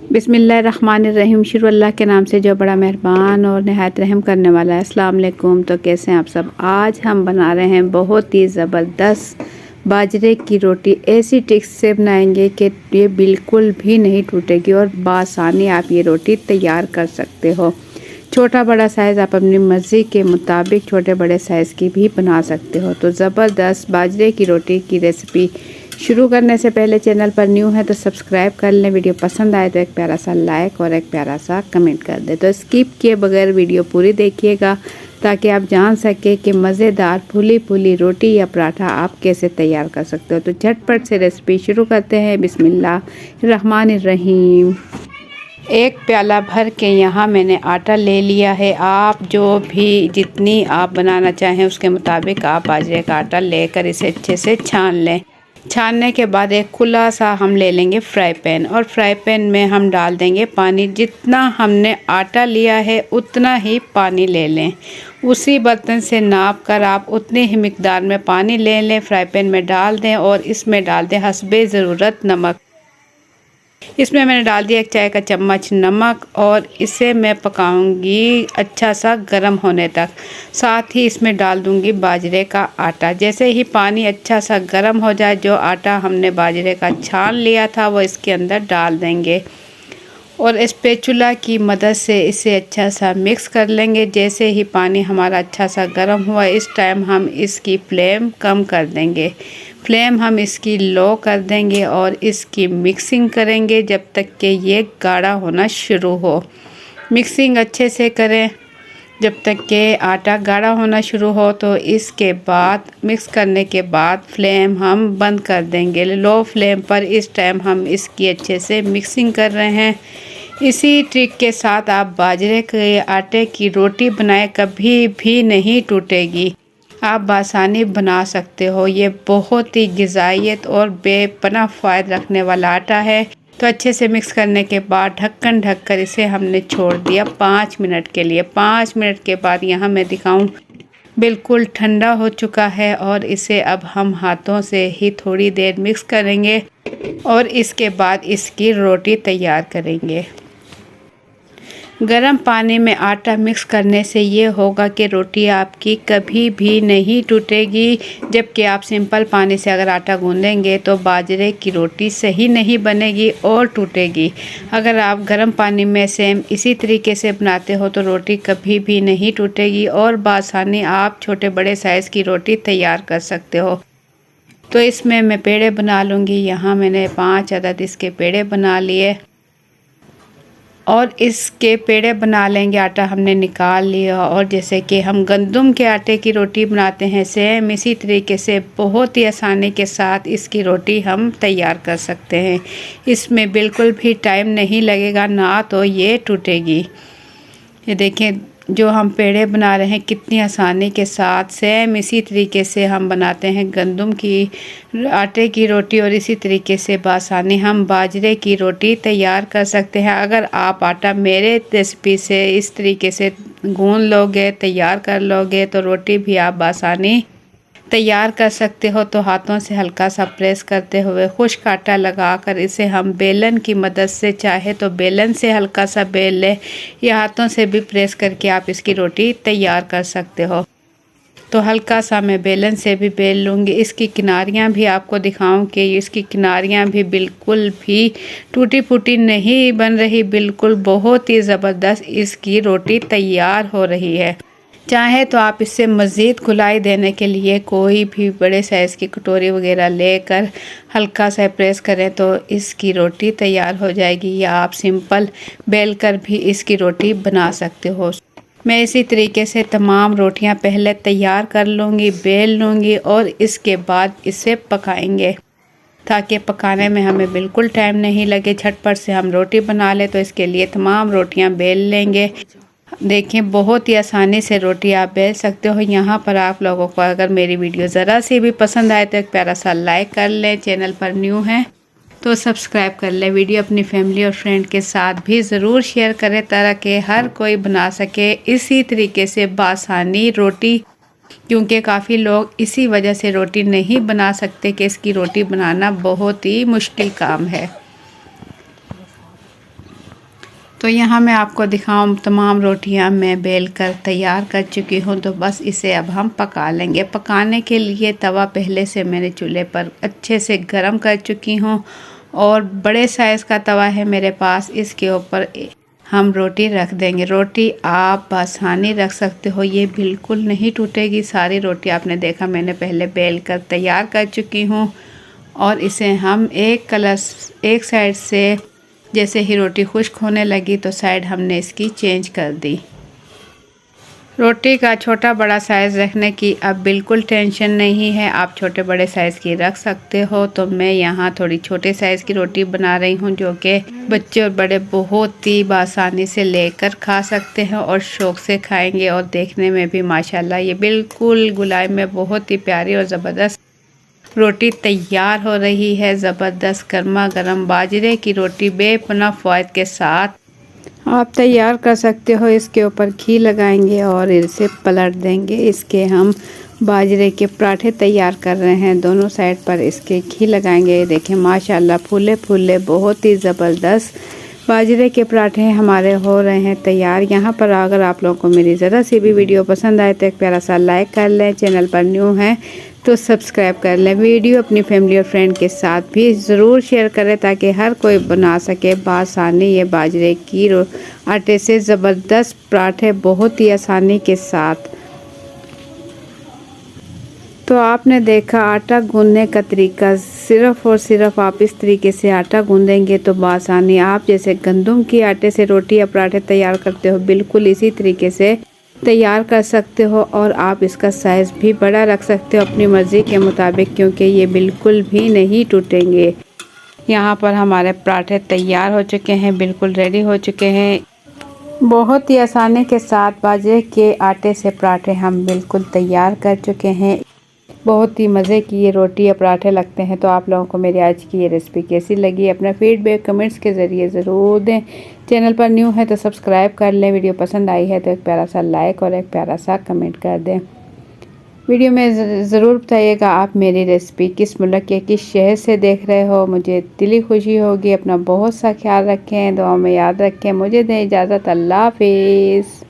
बिस्मिल्लाहिर्रहमानिर्रहीम। शुरू अल्लाह के नाम से जो बड़ा मेहरबान और नहायत रहम करने वाला है। अस्सलाम वालेकुम। तो कैसे हैं आप सब। आज हम बना रहे हैं बहुत ही ज़बरदस्त बाजरे की रोटी। ऐसी टिक्स से बनाएंगे कि ये बिल्कुल भी नहीं टूटेगी और बआसानी आप ये रोटी तैयार कर सकते हो। छोटा बड़ा साइज़ आप अपनी मर्ज़ी के मुताबिक छोटे बड़े साइज़ की भी बना सकते हो। तो ज़बरदस्त बाजरे की रोटी की रेसिपी शुरू करने से पहले चैनल पर न्यू है तो सब्सक्राइब कर लें। वीडियो पसंद आए तो एक प्यारा सा लाइक और एक प्यारा सा कमेंट कर दें। तो स्किप किए बगैर वीडियो पूरी देखिएगा ताकि आप जान सके कि मज़ेदार फूली फूली रोटी या पराठा आप कैसे तैयार कर सकते हो। तो झटपट से रेसिपी शुरू करते हैं। बिस्मिल्लाहिर्रहमानिर्रहीम। एक प्याला भर के यहाँ मैंने आटा ले लिया है। आप जो भी जितनी आप बनाना चाहें उसके मुताबिक आप बाजरे का आटा लेकर इसे अच्छे से छान लें। छानने के बाद एक खुला सा हम ले लेंगे फ्राई पैन और फ्राई पैन में हम डाल देंगे पानी। जितना हमने आटा लिया है उतना ही पानी ले लें। उसी बर्तन से नाप कर आप उतनी ही मिकदार में पानी ले लें, फ्राई पैन में डाल दें और इसमें डाल दें हस्बे ज़रूरत नमक। इसमें मैंने डाल दिया 1 चाय का चम्मच नमक और इसे मैं पकाऊंगी अच्छा सा गर्म होने तक। साथ ही इसमें डाल दूंगी बाजरे का आटा। जैसे ही पानी अच्छा सा गर्म हो जाए, जो आटा हमने बाजरे का छान लिया था वो इसके अंदर डाल देंगे और स्पैचुला की मदद से इसे अच्छा सा मिक्स कर लेंगे। जैसे ही पानी हमारा अच्छा सा गर्म हुआ, इस टाइम हम इसकी फ्लेम कम कर देंगे। फ्लेम हम इसकी लो कर देंगे और इसकी मिक्सिंग करेंगे जब तक कि ये गाढ़ा होना शुरू हो। मिक्सिंग अच्छे से करें जब तक कि आटा गाढ़ा होना शुरू हो। तो इसके बाद मिक्स करने के बाद फ्लेम हम बंद कर देंगे। लो फ्लेम पर इस टाइम हम इसकी अच्छे से मिक्सिंग कर रहे हैं। इसी ट्रिक के साथ आप बाजरे के आटे की रोटी बनाएं, कभी भी नहीं टूटेगी। आप बआसानी बना सकते हो। ये बहुत ही ग़िज़ाइयत और बेपनाह फ़ायदा रखने वाला आटा है। तो अच्छे से मिक्स करने के बाद ढक्कन ढककर इसे हमने छोड़ दिया 5 मिनट के लिए। 5 मिनट के बाद यहाँ मैं दिखाऊं बिल्कुल ठंडा हो चुका है और इसे अब हम हाथों से ही थोड़ी देर मिक्स करेंगे और इसके बाद इसकी रोटी तैयार करेंगे। गर्म पानी में आटा मिक्स करने से ये होगा कि रोटी आपकी कभी भी नहीं टूटेगी। जबकि आप सिंपल पानी से अगर आटा गूंदेंगे तो बाजरे की रोटी सही नहीं बनेगी और टूटेगी। अगर आप गर्म पानी में सेम इसी तरीके से बनाते हो तो रोटी कभी भी नहीं टूटेगी और बआसानी आप छोटे बड़े साइज़ की रोटी तैयार कर सकते हो। तो इसमें मैं पेड़े बना लूँगी। यहाँ मैंने 5 अदद इसके पेड़े बना लिए और इसके पेड़े बना लेंगे। आटा हमने निकाल लिया और जैसे कि हम गंदम के आटे की रोटी बनाते हैं सेम इसी तरीके से बहुत ही आसानी के साथ इसकी रोटी हम तैयार कर सकते हैं। इसमें बिल्कुल भी टाइम नहीं लगेगा, ना तो ये टूटेगी। ये देखें जो हम पेड़े बना रहे हैं कितनी आसानी के साथ सेम इसी तरीके से हम बनाते हैं गंदम की आटे की रोटी और इसी तरीके से बआसानी हम बाजरे की रोटी तैयार कर सकते हैं। अगर आप आटा मेरे रेसिपी से इस तरीके से गूंद लोगे, तैयार कर लोगे तो रोटी भी आप बआसानी तैयार कर सकते हो। तो हाथों से हल्का सा प्रेस करते हुए खुश्क आटा लगाकर इसे हम बेलन की मदद से, चाहे तो बेलन से हल्का सा बेल लें या हाथों से भी प्रेस करके आप इसकी रोटी तैयार कर सकते हो। तो हल्का सा मैं बेलन से भी बेल लूँगी। इसकी किनारियाँ भी आपको दिखाऊं कि इसकी किनारियाँ भी बिल्कुल भी टूटी फूटी नहीं बन रही, बिल्कुल बहुत ही ज़बरदस्त इसकी रोटी तैयार हो रही है। चाहे तो आप इससे मज़ीद घुलाई देने के लिए कोई भी बड़े साइज़ की कटोरी वगैरह लेकर हल्का सा प्रेस करें तो इसकी रोटी तैयार हो जाएगी, या आप सिंपल बेल कर भी इसकी रोटी बना सकते हो। मैं इसी तरीके से तमाम रोटियां पहले तैयार कर लूँगी, बेल लूँगी और इसके बाद इसे पकाएंगे ताकि पकाने में हमें बिल्कुल टाइम नहीं लगे, झटपट से हम रोटी बना लें। तो इसके लिए तमाम रोटियां बेल लेंगे। देखिए बहुत ही आसानी से रोटी आप बेल सकते हो। यहाँ पर आप लोगों को अगर मेरी वीडियो ज़रा सी भी पसंद आए तो एक प्यारा सा लाइक कर लें। चैनल पर न्यू हैं तो सब्सक्राइब कर लें। वीडियो अपनी फैमिली और फ्रेंड के साथ भी ज़रूर शेयर करें ताकि हर कोई बना सके इसी तरीके से बआसानी रोटी, क्योंकि काफ़ी लोग इसी वजह से रोटी नहीं बना सकते कि इसकी रोटी बनाना बहुत ही मुश्किल काम है। तो यहाँ मैं आपको दिखाऊं, तमाम रोटियां मैं बेल कर तैयार कर चुकी हूँ। तो बस इसे अब हम पका लेंगे। पकाने के लिए तवा पहले से मैंने चूल्हे पर अच्छे से गरम कर चुकी हूँ और बड़े साइज़ का तवा है मेरे पास। इसके ऊपर हम रोटी रख देंगे। रोटी आप आसानी रख सकते हो, ये बिल्कुल नहीं टूटेगी। सारी रोटी आपने देखा मैंने पहले बेल कर तैयार कर चुकी हूँ और इसे हम एक साइड से जैसे ही रोटी खुश्क होने लगी तो साइड हमने इसकी चेंज कर दी। रोटी का छोटा बड़ा साइज़ रखने की अब बिल्कुल टेंशन नहीं है, आप छोटे बड़े साइज़ की रख सकते हो। तो मैं यहाँ थोड़ी छोटे साइज़ की रोटी बना रही हूँ जो कि बच्चे और बड़े बहुत ही आसानी से लेकर खा सकते हैं और शौक़ से खाएंगे। और देखने में भी माशाल्लाह ये बिल्कुल गुलाई में बहुत ही प्यारी और ज़बरदस्त रोटी तैयार हो रही है। ज़बरदस्त गर्मा गर्म बाजरे की रोटी बेपनाह फ़वाइद के साथ आप तैयार कर सकते हो। इसके ऊपर घी लगाएंगे और इसे पलट देंगे। इसके हम बाजरे के पराठे तैयार कर रहे हैं। दोनों साइड पर इसके घी लगाएंगे। देखें माशाल्लाह फूले फूले बहुत ही ज़बरदस्त बाजरे के पराठे हमारे हो रहे हैं तैयार। यहाँ पर अगर आप लोगों को मेरी ज़रा सी भी वीडियो पसंद आए तो एक प्यारा सा लाइक कर लें। चैनल पर न्यू हैं तो सब्सक्राइब कर लें। वीडियो अपनी फैमिली और फ्रेंड के साथ भी ज़रूर शेयर करें ताकि हर कोई बना सके बआसानी। ये बाजरे की आटे से ज़बरदस्त पराठे बहुत ही आसानी के साथ। तो आपने देखा आटा गूंदने का तरीका, सिर्फ़ और सिर्फ आप इस तरीके से आटा गूंदेंगे तो बआसानी आप जैसे गंदम के आटे से रोटी या पराठे तैयार करते हो बिल्कुल इसी तरीके से तैयार कर सकते हो। और आप इसका साइज़ भी बड़ा रख सकते हो अपनी मर्ज़ी के मुताबिक, क्योंकि ये बिल्कुल भी नहीं टूटेंगे। यहाँ पर हमारे पराठे तैयार हो चुके हैं, बिल्कुल रेडी हो चुके हैं। बहुत ही आसानी के साथ बाजरे के आटे से पराठे हम बिल्कुल तैयार कर चुके हैं। बहुत ही मज़े की ये रोटी या पराठे लगते हैं। तो आप लोगों को मेरी आज की ये रेसिपी कैसी लगी अपना फीडबैक कमेंट्स के ज़रिए ज़रूर दें। चैनल पर न्यू है तो सब्सक्राइब कर लें। वीडियो पसंद आई है तो एक प्यारा सा लाइक और एक प्यारा सा कमेंट कर दें। वीडियो में ज़रूर बताइएगा आप मेरी रेसिपी किस मुल्क के किस शहर से देख रहे हो, मुझे दिली खुशी होगी। अपना बहुत सा ख्याल रखें, दुआ में याद रखें। मुझे दें इजाज़त। अल्लाह हाफिज़।